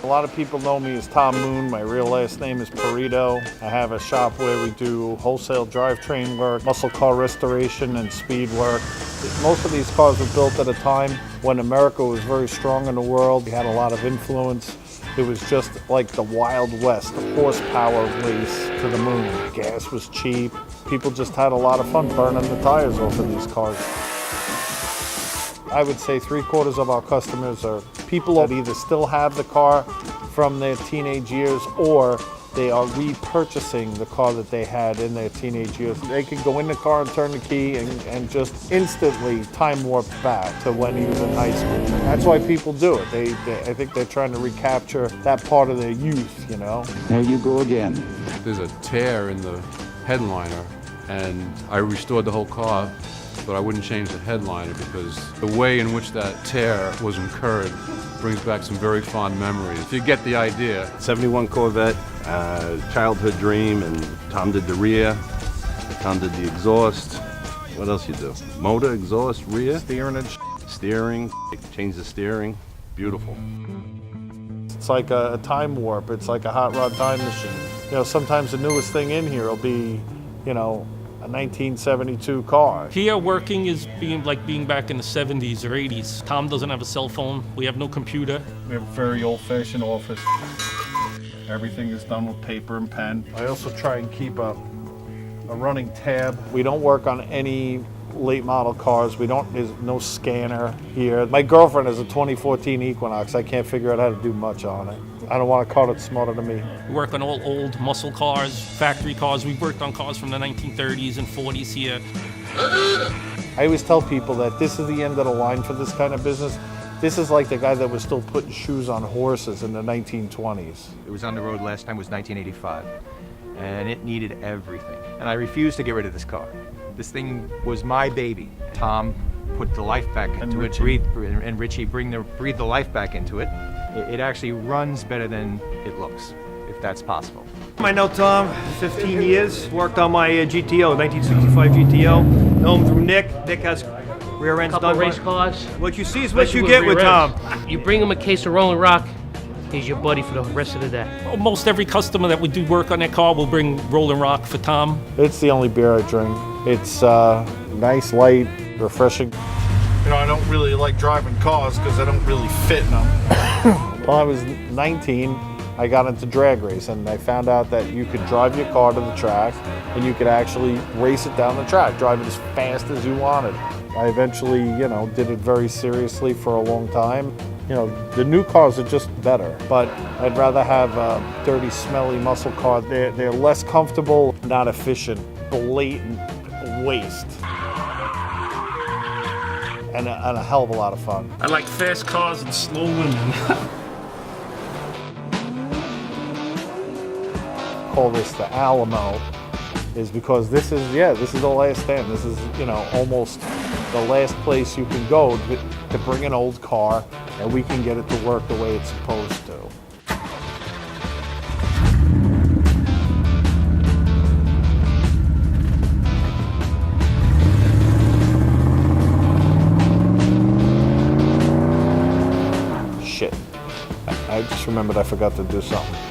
lot of people know me as Tom Moon. My real last name is Perito. I have a shop where we do wholesale drivetrain work, muscle car restoration, and speed work. Most of these cars were built at a time when America was very strong in the world. We had a lot of influence. It was just like the Wild West, the horsepower race to the moon. Gas was cheap. People just had a lot of fun burning the tires off of these cars. I would say 3/4 of our customers are people that either still have the car from their teenage years or they are repurchasing the car that they had in their teenage years. They can go in the car and turn the key and just instantly time warp back to when he was in high school. That's why people do it. I think they're trying to recapture that part of their youth, you know? There you go again. There's a tear in the headliner, and I restored the whole car, but I wouldn't change the headliner because the way in which that tear was incurred brings back some very fond memories. If you get the idea. 71 Corvette, childhood dream, and Tom did the rear, Tom did the exhaust. What else you do? Motor, exhaust, rear? Steering and Steering, change the steering, beautiful. It's like a time warp. It's like a hot rod time machine. You know, sometimes the newest thing in here will be, you know, a 1972 car. Here working is being back in the 70s or 80s. Tom doesn't have a cell phone. We have no computer. We have a very old-fashioned office. Everything is done with paper and pen. I also try and keep a running tab. We don't work on any late model cars. There's no scanner here. My girlfriend has a 2014 Equinox. I can't figure out how to do much on it. I don't want a car that's smarter than me. We work on all old muscle cars, factory cars. We've worked on cars from the 1930s and 40s here. I always tell people that this is the end of the line for this kind of business. This is like the guy that was still putting shoes on horses in the 1920s. It was on the road last time was 1985, and it needed everything. And I refused to get rid of this car. This thing was my baby. Tom put the life back into it, and Richie breathed the life back into it. It actually runs better than it looks, if that's possible. I know Tom, 15 years, worked on my GTO, 1965 GTO. Know him through Nick. Nick has rear ends Couple done. race cars. What you see is what Especially you get with rear Tom. ends. You bring him a case of Rolling Rock, he's your buddy for the rest of the day. Almost every customer that we do work on their car will bring Rolling Rock for Tom. It's the only beer I drink. It's nice, light, refreshing. You know, I don't really like driving cars because I don't really fit in them. When I was 19, I got into drag race and I found out that you could drive your car to the track and you could actually race it down the track, drive it as fast as you wanted. I eventually, you know, did it very seriously for a long time. You know, the new cars are just better, but I'd rather have a dirty, smelly muscle car. They're less comfortable, not efficient, blatant waste. And a hell of a lot of fun. I like fast cars and slow women. Call this the Alamo is because this is the last stand. This is, you know, almost the last place you can go to bring an old car and we can get it to work the way it's supposed to. Shit. I just remembered I forgot to do something.